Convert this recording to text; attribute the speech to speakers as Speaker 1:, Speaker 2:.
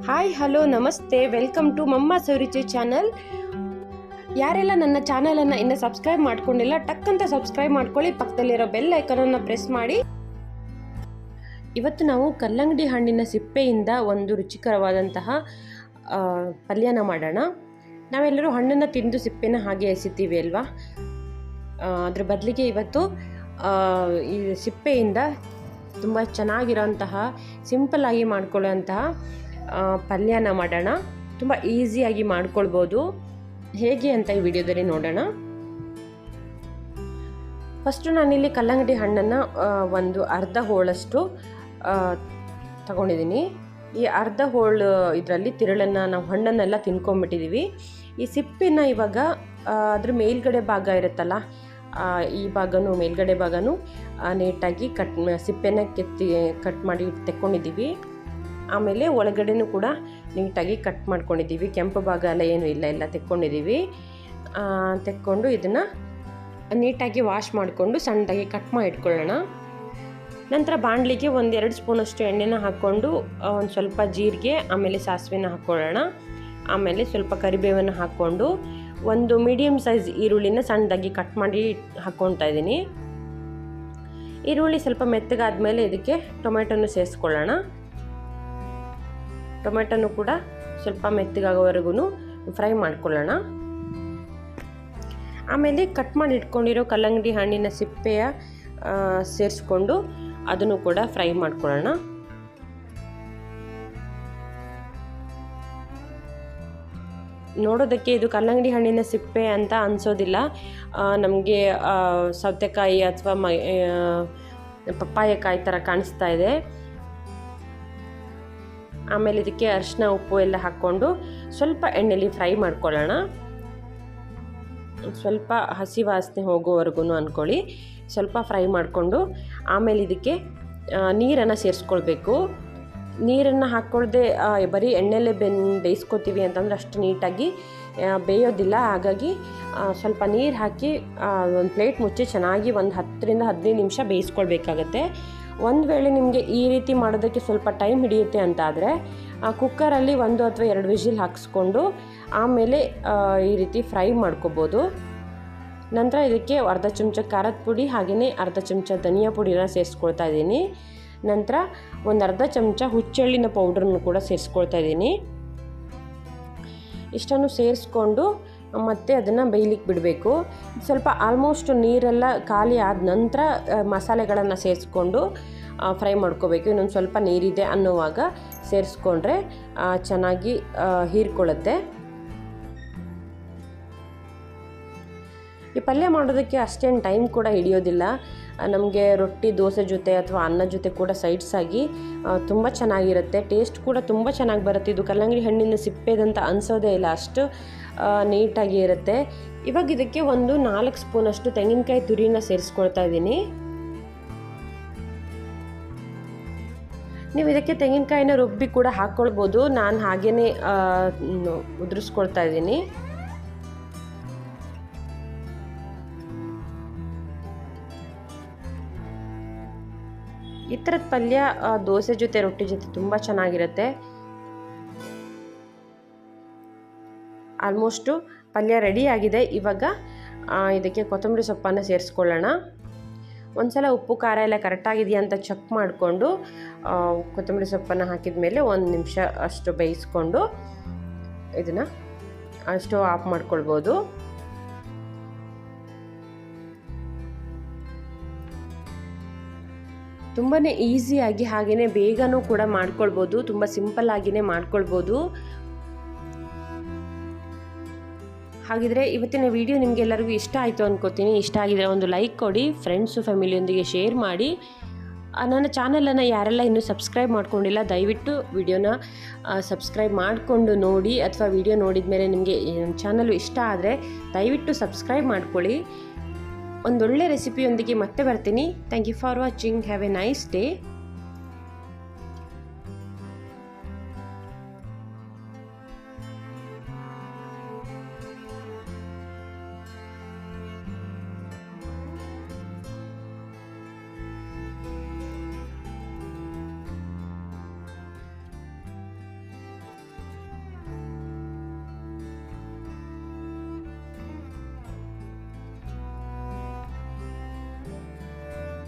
Speaker 1: Hi hello ನಮಸ್ತೆ, welcome to Mamma's ಅಭಿರುಚಿ channel. ಯಾರೆಲ್ಲ ನನ್ನ ಚಾನಲನ್ನು ಇನ್ನೂ ಸಬ್ಸ್ಕ್ರೈಬ್ ಮಾಡ್ಕೊಂಡಿಲ್ಲ ಟಕ್ ಅಂತ ಸಬ್ಸ್ಕ್ರೈಬ್ ಮಾಡ್ಕೊಳ್ಳಿ, ಪಕ್ಕದಲ್ಲಿರೋ ಬೆಲ್ ಐಕಾನನ್ನು ಪ್ರೆಸ್ ಮಾಡಿ. ಇವತ್ತು ನಾವು ಕಲ್ಲಂಗಡಿ ಹಣ್ಣಿನ ಸಿಪ್ಪೆಯಿಂದ ಒಂದು ರುಚಿಕರವಾದಂತಹ ಪಲ್ಯನ ಮಾಡೋಣ. ನಾವೆಲ್ಲರೂ ಹಣ್ಣನ್ನು ತಿಂದು ಸಿಪ್ಪೆನ ಹಾಗೆ ಎಸಿತೀವಿ ಅಲ್ವಾ? ಅದ್ರ ಬದಲಿಗೆ ಇವತ್ತು ಈ ಸಿಪ್ಪೆಯಿಂದ ತುಂಬ ಚೆನ್ನಾಗಿರೋಂತಹ ಸಿಂಪಲ್ಲಾಗಿ ಮಾಡ್ಕೊಳ್ಳೋಂತಹ ಪಲ್ಯನ ಮಾಡೋಣ. ತುಂಬ ಈಸಿಯಾಗಿ ಮಾಡ್ಕೊಳ್ಬೋದು. ಹೇಗೆ ಅಂತ ಈ ವಿಡಿಯೋದಲ್ಲಿ ನೋಡೋಣ. ಫಸ್ಟು ನಾನಿಲ್ಲಿ ಕಲ್ಲಂಗಡಿ ಹಣ್ಣನ್ನು ಒಂದು ಅರ್ಧ ಹೋಳಷ್ಟು ತಗೊಂಡಿದ್ದೀನಿ. ಈ ಅರ್ಧ ಹೋಳು ಇದರಲ್ಲಿ ತಿರುಳನ್ನು ನಾವು ಹಣ್ಣನ್ನೆಲ್ಲ ತಿನ್ಕೊಂಬಿಟ್ಟಿದ್ದೀವಿ. ಈ ಸಿಪ್ಪೆನ ಇವಾಗ ಅದ್ರ ಮೇಲ್ಗಡೆ ಭಾಗ ಇರುತ್ತಲ್ಲ, ಈ ಭಾಗನೂ ಮೇಲ್ಗಡೆ ಭಾಗನೂ ನೀಟಾಗಿ ಸಿಪ್ಪೆನ ಕಟ್ ಮಾಡಿ ತೆಕ್ಕೊಂಡಿದ್ದೀವಿ. ಆಮೇಲೆ ಒಳಗಡೆನೂ ಕೂಡ ನೀಟಾಗಿ ಕಟ್ ಮಾಡ್ಕೊಂಡಿದ್ದೀವಿ. ಕೆಂಪು ಭಾಗ ಎಲ್ಲ ಏನೂ ಇಲ್ಲ ತೆಕ್ಕೊಂಡಿದ್ದೀವಿ. ತೆಕ್ಕೊಂಡು ಇದನ್ನು ನೀಟಾಗಿ ವಾಶ್ ಮಾಡಿಕೊಂಡು ಸಣ್ಣದಾಗಿ ಕಟ್ ಮಾಡಿ ಇಟ್ಕೊಳ್ಳೋಣ. ನಂತರ ಬಾಣಲಿಗೆ 1-2 ಸ್ಪೂನಷ್ಟು ಎಣ್ಣೆನ ಹಾಕ್ಕೊಂಡು ಒಂದು ಸ್ವಲ್ಪ ಜೀರಿಗೆ, ಆಮೇಲೆ ಸಾಸಿವೆನ ಹಾಕ್ಕೊಳ್ಳೋಣ. ಆಮೇಲೆ ಸ್ವಲ್ಪ ಕರಿಬೇವನ್ನು ಹಾಕ್ಕೊಂಡು ಒಂದು ಮೀಡಿಯಮ್ ಸೈಜ್ ಈರುಳ್ಳಿನ ಸಣ್ಣದಾಗಿ ಕಟ್ ಮಾಡಿ ಹಾಕ್ಕೊಳ್ತಾ ಇದ್ದೀನಿ. ಈರುಳ್ಳಿ ಸ್ವಲ್ಪ ಮೆತ್ತಗಾದ್ಮೇಲೆ ಇದಕ್ಕೆ ಟೊಮೆಟೊನ ಸೇರಿಸ್ಕೊಳ್ಳೋಣ. ಟೊಮೆಟೊನು ಕೂಡ ಸ್ವಲ್ಪ ಮೆತ್ತಗಾಗೋವರೆಗೂ ಫ್ರೈ ಮಾಡ್ಕೊಳ್ಳೋಣ. ಆಮೇಲೆ ಕಟ್ ಮಾಡಿ ಇಟ್ಕೊಂಡಿರೋ ಕಲ್ಲಂಗಡಿ ಹಣ್ಣಿನ ಸಿಪ್ಪೆಯ ಸೇರಿಸ್ಕೊಂಡು ಅದನ್ನು ಕೂಡ ಫ್ರೈ ಮಾಡ್ಕೊಳ್ಳೋಣ. ನೋಡೋದಕ್ಕೆ ಇದು ಕಲ್ಲಂಗಡಿ ಹಣ್ಣಿನ ಸಿಪ್ಪೆ ಅಂತ ಅನಿಸೋದಿಲ್ಲ. ನಮಗೆ ಸೌತೆಕಾಯಿ ಅಥವಾ ಪಪ್ಪಾಯಕಾಯಿ ಥರ ಕಾಣಿಸ್ತಾ ಇದೆ. ಆಮೇಲೆ ಇದಕ್ಕೆ ಅರಿಶಿನ, ಉಪ್ಪು ಎಲ್ಲ ಹಾಕ್ಕೊಂಡು ಸ್ವಲ್ಪ ಎಣ್ಣೆಲಿ ಫ್ರೈ ಮಾಡ್ಕೊಳ್ಳೋಣ. ಸ್ವಲ್ಪ ಹಸಿ ವಾಸನೆ ಹೋಗೋವರೆಗೂ ಅಂದ್ಕೊಳ್ಳಿ. ಸ್ವಲ್ಪ ಫ್ರೈ ಮಾಡಿಕೊಂಡು ಆಮೇಲೆ ಇದಕ್ಕೆ ನೀರನ್ನು ಸೇರಿಸ್ಕೊಳ್ಬೇಕು. ನೀರನ್ನು ಹಾಕ್ಕೊಳ್ದೆ ಬರೀ ಎಣ್ಣೆಲ್ಲೇ ಬೇಯಿಸ್ಕೊತೀವಿ ಅಂತಂದರೆ ಅಷ್ಟು ನೀಟಾಗಿ ಬೇಯೋದಿಲ್ಲ. ಹಾಗಾಗಿ ಸ್ವಲ್ಪ ನೀರು ಹಾಕಿ ಒಂದು ಪ್ಲೇಟ್ ಮುಚ್ಚಿ ಚೆನ್ನಾಗಿ ಒಂದು 10-15 ನಿಮಿಷ ಬೇಯಿಸ್ಕೊಳ್ಬೇಕಾಗತ್ತೆ. ಒಂದು ವೇಳೆ ನಿಮಗೆ ಈ ರೀತಿ ಮಾಡೋದಕ್ಕೆ ಸ್ವಲ್ಪ ಟೈಮ್ ಹಿಡಿಯುತ್ತೆ ಅಂತಾದರೆ ಕುಕ್ಕರಲ್ಲಿ 1 ಅಥವಾ 2 ವಿಜಿಲ್ ಹಾಕಿಸ್ಕೊಂಡು ಆಮೇಲೆ ಈ ರೀತಿ ಫ್ರೈ ಮಾಡ್ಕೋಬೋದು. ನಂತರ ಇದಕ್ಕೆ ಅರ್ಧ ಚಮಚ ಖಾರದ ಪುಡಿ, ಹಾಗೆಯೇ ಅರ್ಧ ಚಮಚ ಧನಿಯಾ ಪುಡಿನ ಸೇರಿಸ್ಕೊಳ್ತಾ ಇದ್ದೀನಿ. ನಂತರ ಒಂದು ಅರ್ಧ ಚಮಚ ಹುಚ್ಚೆಳ್ಳಿನ ಪೌಡ್ರನ್ನು ಕೂಡ ಸೇರಿಸ್ಕೊಳ್ತಾ ಇದ್ದೀನಿ. ಇಷ್ಟನ್ನು ಸೇರಿಸ್ಕೊಂಡು ಮತ್ತು ಅದನ್ನು ಬೇಯಲಿಕ್ಕೆ ಬಿಡಬೇಕು. ಸ್ವಲ್ಪ ಆಲ್ಮೋಸ್ಟ್ ನೀರೆಲ್ಲ ಖಾಲಿ ಆದ ನಂತರ ಮಸಾಲೆಗಳನ್ನು ಸೇರಿಸ್ಕೊಂಡು ಫ್ರೈ ಮಾಡ್ಕೋಬೇಕು. ಇನ್ನೊಂದು ಸ್ವಲ್ಪ ನೀರಿದೆ ಅನ್ನುವಾಗ ಸೇರಿಸ್ಕೊಂಡ್ರೆ ಚೆನ್ನಾಗಿ ಹೀರ್ಕೊಳ್ಳುತ್ತೆ. ಈ ಪಲ್ಯ ಮಾಡೋದಕ್ಕೆ ಅಷ್ಟೇನು ಟೈಮ್ ಕೂಡ ಹಿಡಿಯೋದಿಲ್ಲ. ನಮಗೆ ರೊಟ್ಟಿ, ದೋಸೆ ಜೊತೆ ಅಥವಾ ಅನ್ನ ಜೊತೆ ಕೂಡ ಸೈಡ್ಸಾಗಿ ತುಂಬ ಚೆನ್ನಾಗಿರುತ್ತೆ. ಟೇಸ್ಟ್ ಕೂಡ ತುಂಬ ಚೆನ್ನಾಗಿ ಬರುತ್ತೆ. ಇದು ಕಲ್ಲಂಗಡಿ ಹಣ್ಣಿನ ಸಿಪ್ಪೆದಂತ ಅನಿಸೋದೇ ಇಲ್ಲ, ಅಷ್ಟು ನೀಟಾಗಿ ಇರುತ್ತೆ. ಇವಾಗ ಇದಕ್ಕೆ ಒಂದು 4 ಸ್ಪೂನಷ್ಟು ತೆಂಗಿನಕಾಯಿ ತುರಿನ ಸೇರಿಸ್ಕೊಳ್ತಾ ಇದ್ದೀನಿ. ನೀವು ಇದಕ್ಕೆ ತೆಂಗಿನಕಾಯಿನ ರುಬ್ಬಿ ಕೂಡ ಹಾಕ್ಕೊಳ್ಬೋದು. ನಾನು ಹಾಗೇ ಉದುರಿಸ್ಕೊಳ್ತಾ ಇದ್ದೀನಿ. ಈ ಥರದ ಪಲ್ಯ ದೋಸೆ ಜೊತೆ, ರೊಟ್ಟಿ ಜೊತೆ ತುಂಬ ಚೆನ್ನಾಗಿರುತ್ತೆ. ಆಲ್ಮೋಸ್ಟು ಪಲ್ಯ ರೆಡಿ ಆಗಿದೆ. ಇವಾಗ ಇದಕ್ಕೆ ಕೊತ್ತಂಬರಿ ಸೊಪ್ಪನ್ನು ಸೇರಿಸ್ಕೊಳ್ಳೋಣ. ಒಂದು ಸಲ ಉಪ್ಪು ಖಾರ ಎಲ್ಲ ಕರೆಕ್ಟಾಗಿದೆಯಾ ಅಂತ ಚೆಕ್ ಮಾಡಿಕೊಂಡು ಕೊತ್ತಂಬರಿ ಸೊಪ್ಪನ್ನು ಹಾಕಿದ ಮೇಲೆ 1 ನಿಮಿಷ ಅಷ್ಟು ಬೇಯಿಸ್ಕೊಂಡು ಇದನ್ನು ಸ್ಟವ್ ಆಫ್ ಮಾಡ್ಕೊಳ್ಬೋದು. ತುಂಬಾ ಈಸಿಯಾಗಿ ಹಾಗೆಯೇ ಬೇಗನೂ ಕೂಡ ಮಾಡ್ಕೊಳ್ಬೋದು. ತುಂಬ ಸಿಂಪಲ್ಲಾಗಿಯೇ ಮಾಡ್ಕೊಳ್ಬೋದು. ಹಾಗಿದ್ರೆ ಇವತ್ತಿನ ವಿಡಿಯೋ ನಿಮಗೆಲ್ಲರಿಗೂ ಇಷ್ಟ ಆಯಿತು ಅಂದ್ಕೋತೀನಿ. ಇಷ್ಟ ಆಗಿದ್ರೆ ಒಂದು ಲೈಕ್ ಕೊಡಿ, ಫ್ರೆಂಡ್ಸು ಫ್ಯಾಮಿಲಿಯೊಂದಿಗೆ ಶೇರ್ ಮಾಡಿ. ನನ್ನ ಚಾನಲನ್ನು ಯಾರೆಲ್ಲ ಇನ್ನೂ ಸಬ್ಸ್ಕ್ರೈಬ್ ಮಾಡ್ಕೊಂಡಿಲ್ಲ ದಯವಿಟ್ಟು ವಿಡಿಯೋನ ಸಬ್ಸ್ಕ್ರೈಬ್ ಮಾಡಿಕೊಂಡು ನೋಡಿ, ಅಥವಾ ವಿಡಿಯೋ ನೋಡಿದ ಮೇಲೆ ನಿಮಗೆ ಚಾನಲು ಇಷ್ಟ ಆದರೆ ದಯವಿಟ್ಟು ಸಬ್ಸ್ಕ್ರೈಬ್ ಮಾಡ್ಕೊಳ್ಳಿ. ಒಂದೊಳ್ಳೆ ರೆಸಿಪಿಯೊಂದಿಗೆ ಮತ್ತೆ ಬರ್ತೀನಿ. Thank you for watching. Have a nice day.